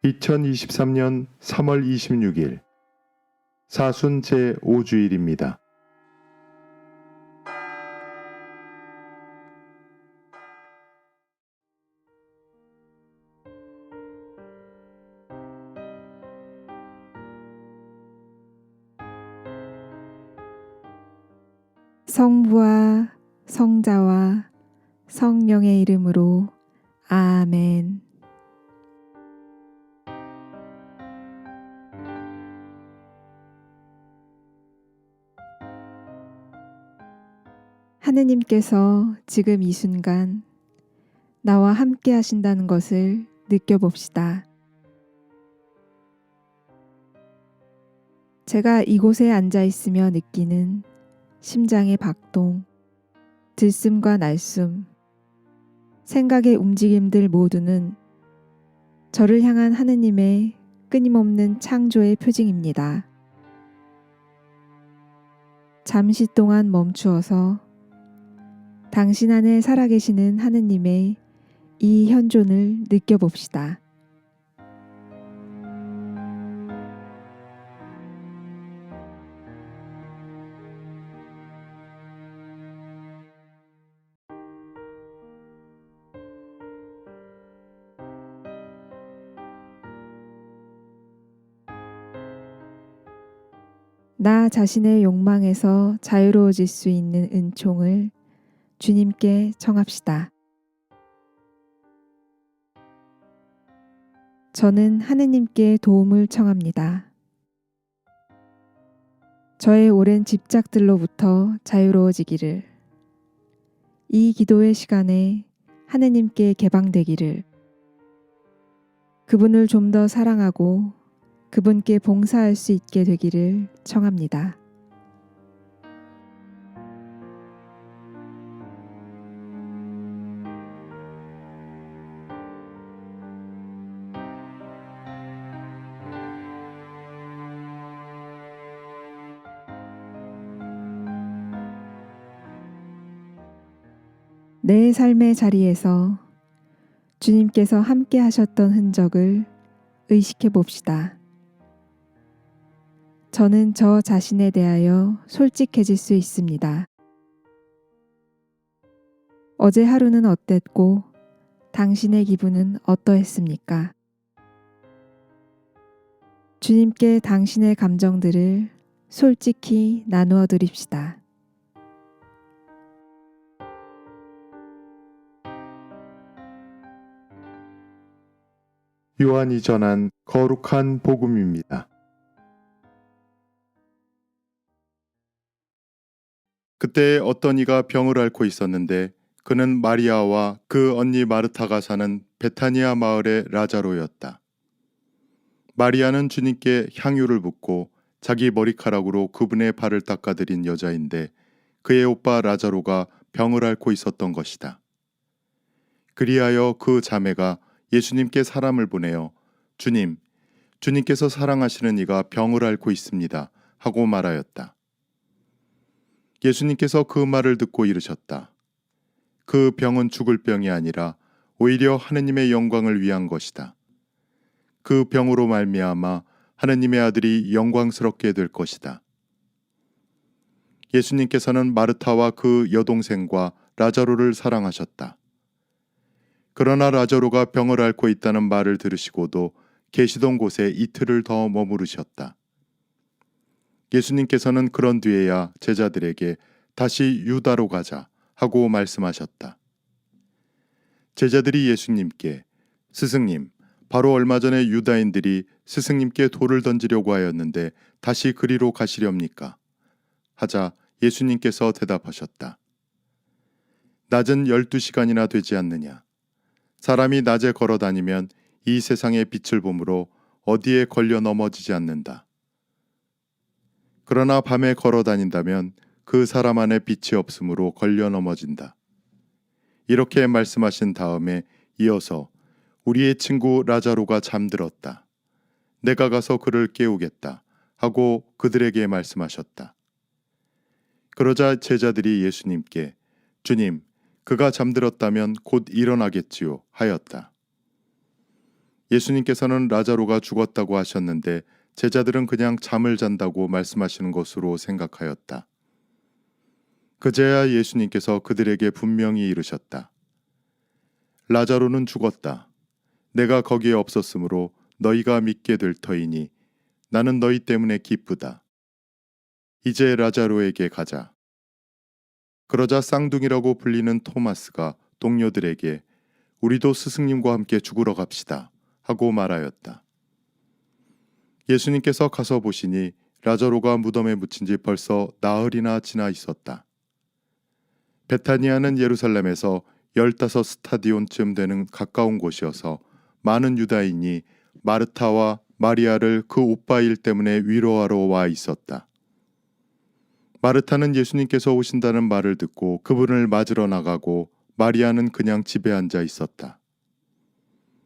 2023년 3월 26일 사순 제5주일입니다. 성부와 성자와 성령의 이름으로 아멘. 하느님께서 지금 이 순간 나와 함께 하신다는 것을 느껴봅시다. 제가 이곳에 앉아 있으며 느끼는 심장의 박동, 들숨과 날숨, 생각의 움직임들 모두는 저를 향한 하느님의 끊임없는 창조의 표징입니다. 잠시 동안 멈추어서 당신 안에 살아계시는 하느님의 이 현존을 느껴봅시다. 나 자신의 욕망에서 자유로워질 수 있는 은총을 주님께 청합시다. 저는 하느님께 도움을 청합니다. 저의 오랜 집착들로부터 자유로워지기를, 이 기도의 시간에 하느님께 개방되기를, 그분을 좀 더 사랑하고 그분께 봉사할 수 있게 되기를 청합니다. 내 삶의 자리에서 주님께서 함께 하셨던 흔적을 의식해 봅시다. 저는 저 자신에 대하여 솔직해질 수 있습니다. 어제 하루는 어땠고 당신의 기분은 어떠했습니까? 주님께 당신의 감정들을 솔직히 나누어 드립시다. 요한이 전한 거룩한 복음입니다. 그때 어떤 이가 병을 앓고 있었는데 그는 마리아와 그 언니 마르타가 사는 베타니아 마을의 라자로였다. 마리아는 주님께 향유를 붓고 자기 머리카락으로 그분의 발을 닦아드린 여자인데 그의 오빠 라자로가 병을 앓고 있었던 것이다. 그리하여 그 자매가 예수님께 사람을 보내어 주님, 주님께서 사랑하시는 이가 병을 앓고 있습니다 하고 말하였다. 예수님께서 그 말을 듣고 이르셨다. 그 병은 죽을 병이 아니라 오히려 하느님의 영광을 위한 것이다. 그 병으로 말미암아 하느님의 아들이 영광스럽게 될 것이다. 예수님께서는 마르타와 그 여동생과 라자로를 사랑하셨다. 그러나 라자로가 병을 앓고 있다는 말을 들으시고도 계시던 곳에 이틀을 더 머무르셨다. 예수님께서는 그런 뒤에야 제자들에게 다시 유다로 가자 하고 말씀하셨다. 제자들이 예수님께 스승님, 바로 얼마 전에 유다인들이 스승님께 돌을 던지려고 하였는데 다시 그리로 가시렵니까? 하자 예수님께서 대답하셨다. 낮은 12시간이나 되지 않느냐? 사람이 낮에 걸어 다니면 이 세상의 빛을 보므로 어디에 걸려 넘어지지 않는다. 그러나 밤에 걸어 다닌다면 그 사람 안에 빛이 없으므로 걸려 넘어진다. 이렇게 말씀하신 다음에 이어서 우리의 친구 라자로가 잠들었다. 내가 가서 그를 깨우겠다 하고 그들에게 말씀하셨다. 그러자 제자들이 예수님께 주님, 그가 잠들었다면 곧 일어나겠지요 하였다. 예수님께서는 라자로가 죽었다고 하셨는데 제자들은 그냥 잠을 잔다고 말씀하시는 것으로 생각하였다. 그제야 예수님께서 그들에게 분명히 이르셨다. 라자로는 죽었다. 내가 거기에 없었으므로 너희가 믿게 될 터이니 나는 너희 때문에 기쁘다. 이제 라자로에게 가자. 그러자 쌍둥이라고 불리는 토마스가 동료들에게 우리도 스승님과 함께 죽으러 갑시다 하고 말하였다. 예수님께서 가서 보시니 라자로가 무덤에 묻힌 지 벌써 나흘이나 지나 있었다. 베타니아는 예루살렘에서 15스타디온쯤 되는 가까운 곳이어서 많은 유다인이 마르타와 마리아를 그 오빠 일 때문에 위로하러 와 있었다. 마르타는 예수님께서 오신다는 말을 듣고 그분을 맞으러 나가고 마리아는 그냥 집에 앉아 있었다.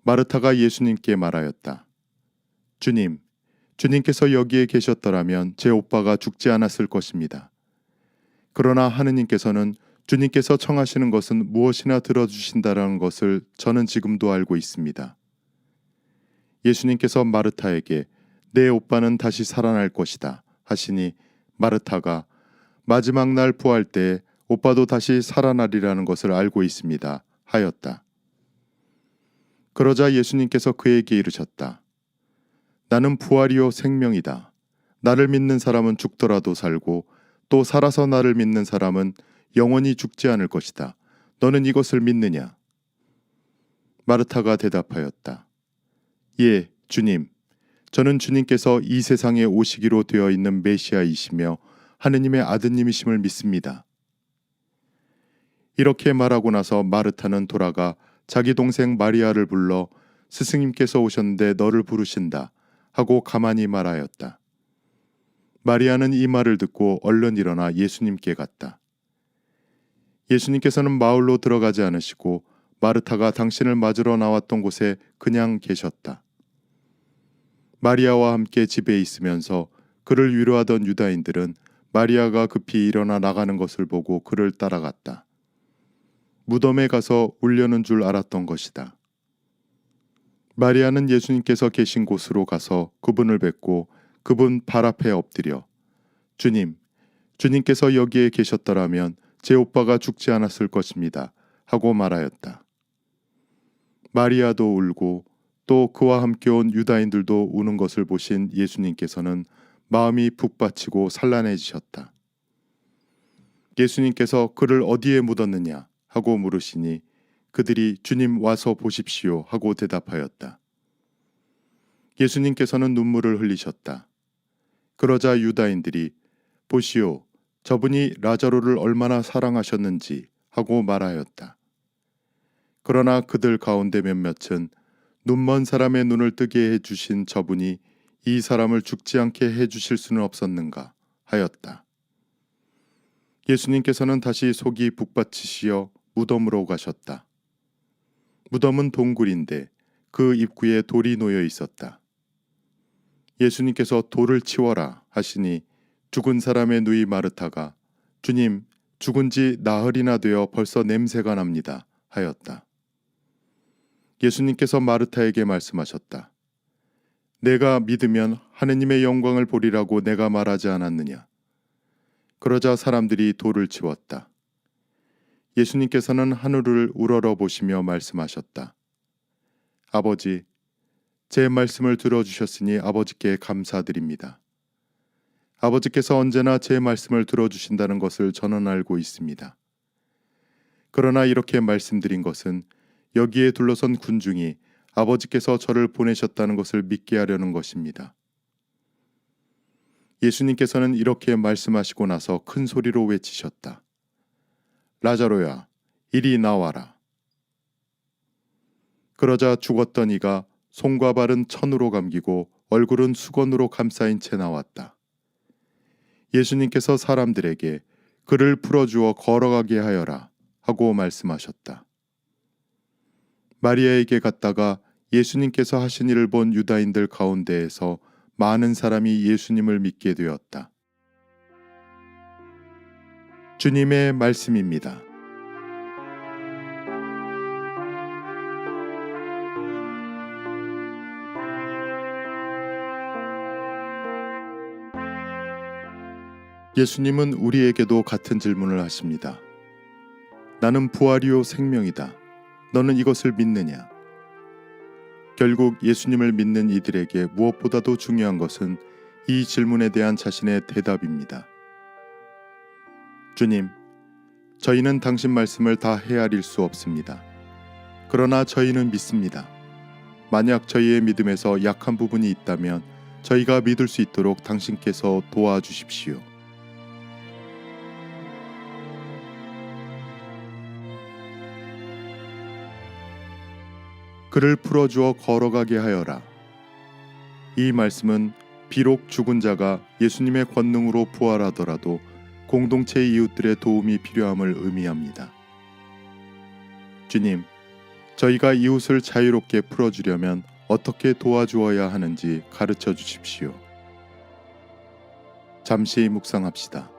마르타가 예수님께 말하였다. 주님, 주님께서 여기에 계셨더라면 제 오빠가 죽지 않았을 것입니다. 그러나 하느님께서는 주님께서 청하시는 것은 무엇이나 들어주신다라는 것을 저는 지금도 알고 있습니다. 예수님께서 마르타에게 내 오빠는 다시 살아날 것이다 하시니 마르타가 마지막 날 부활 때 오빠도 다시 살아나리라는 것을 알고 있습니다 하였다. 그러자 예수님께서 그에게 이르셨다. 나는 부활이요 생명이다. 나를 믿는 사람은 죽더라도 살고 또 살아서 나를 믿는 사람은 영원히 죽지 않을 것이다. 너는 이것을 믿느냐? 마르타가 대답하였다. 예, 주님. 저는 주님께서 이 세상에 오시기로 되어 있는 메시아이시며 하느님의 아드님이심을 믿습니다. 이렇게 말하고 나서 마르타는 돌아가 자기 동생 마리아를 불러 스승님께서 오셨는데 너를 부르신다 하고 가만히 말하였다. 마리아는 이 말을 듣고 얼른 일어나 예수님께 갔다. 예수님께서는 마을로 들어가지 않으시고 마르타가 당신을 맞으러 나왔던 곳에 그냥 계셨다. 마리아와 함께 집에 있으면서 그를 위로하던 유다인들은 마리아가 급히 일어나 나가는 것을 보고 그를 따라갔다. 무덤에 가서 울려는 줄 알았던 것이다. 마리아는 예수님께서 계신 곳으로 가서 그분을 뵙고 그분 발 앞에 엎드려 주님, 주님께서 여기에 계셨더라면 제 오빠가 죽지 않았을 것입니다 하고 말하였다. 마리아도 울고 또 그와 함께 온 유다인들도 우는 것을 보신 예수님께서는 마음이 북받치고 산란해지셨다. 예수님께서 그를 어디에 묻었느냐 하고 물으시니 그들이 주님 와서 보십시오 하고 대답하였다. 예수님께서는 눈물을 흘리셨다. 그러자 유다인들이 보시오, 저분이 라자로를 얼마나 사랑하셨는지 하고 말하였다. 그러나 그들 가운데 몇몇은 눈먼 사람의 눈을 뜨게 해주신 저분이 이 사람을 죽지 않게 해주실 수는 없었는가 하였다. 예수님께서는 다시 속이 북받치시어 무덤으로 가셨다. 무덤은 동굴인데 그 입구에 돌이 놓여 있었다. 예수님께서 돌을 치워라 하시니 죽은 사람의 누이 마르타가 주님, 죽은 지 나흘이나 되어 벌써 냄새가 납니다 하였다. 예수님께서 마르타에게 말씀하셨다. 내가 믿으면 하느님의 영광을 보리라고 내가 말하지 않았느냐. 그러자 사람들이 돌을 치웠다. 예수님께서는 하늘을 우러러 보시며 말씀하셨다. 아버지, 제 말씀을 들어주셨으니 아버지께 감사드립니다. 아버지께서 언제나 제 말씀을 들어주신다는 것을 저는 알고 있습니다. 그러나 이렇게 말씀드린 것은 여기에 둘러선 군중이 아버지께서 저를 보내셨다는 것을 믿게 하려는 것입니다. 예수님께서는 이렇게 말씀하시고 나서 큰 소리로 외치셨다. 라자로야, 이리 나와라. 그러자 죽었던 이가 손과 발은 천으로 감기고 얼굴은 수건으로 감싸인 채 나왔다. 예수님께서 사람들에게 그를 풀어주어 걸어가게 하여라 하고 말씀하셨다. 마리아에게 갔다가 예수님께서 하신 일을 본 유다인들 가운데에서 많은 사람이 예수님을 믿게 되었다. 주님의 말씀입니다. 예수님은 우리에게도 같은 질문을 하십니다. 나는 부활이요 생명이다. 너는 이것을 믿느냐? 결국 예수님을 믿는 이들에게 무엇보다도 중요한 것은 이 질문에 대한 자신의 대답입니다. 주님, 저희는 당신 말씀을 다 헤아릴 수 없습니다. 그러나 저희는 믿습니다. 만약 저희의 믿음에서 약한 부분이 있다면 저희가 믿을 수 있도록 당신께서 도와주십시오. 그를 풀어주어 걸어가게 하여라. 이 말씀은 비록 죽은 자가 예수님의 권능으로 부활하더라도 공동체의 이웃들의 도움이 필요함을 의미합니다. 주님, 저희가 이웃을 자유롭게 풀어주려면 어떻게 도와주어야 하는지 가르쳐 주십시오. 잠시 묵상합시다.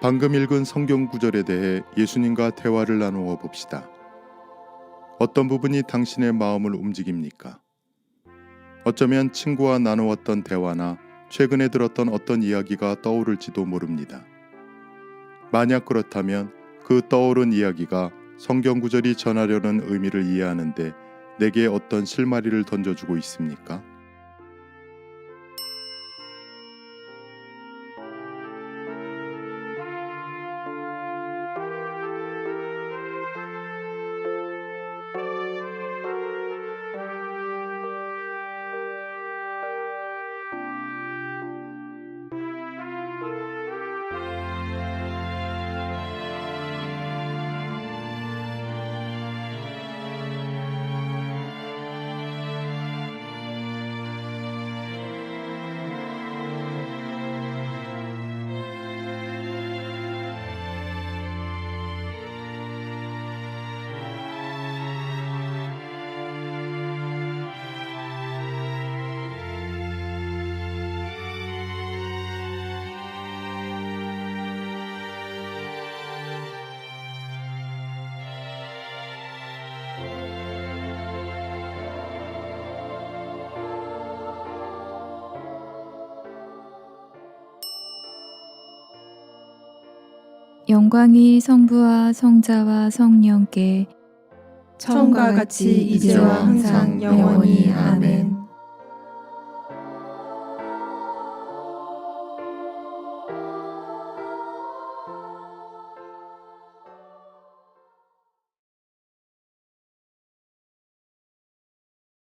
방금 읽은 성경 구절에 대해 예수님과 대화를 나누어 봅시다. 어떤 부분이 당신의 마음을 움직입니까? 어쩌면 친구와 나누었던 대화나 최근에 들었던 어떤 이야기가 떠오를지도 모릅니다. 만약 그렇다면 그 떠오른 이야기가 성경 구절이 전하려는 의미를 이해하는데 내게 어떤 실마리를 던져주고 있습니까? 영광이 성부와 성자와 성령께 처음과 같이 이제와 항상 영원히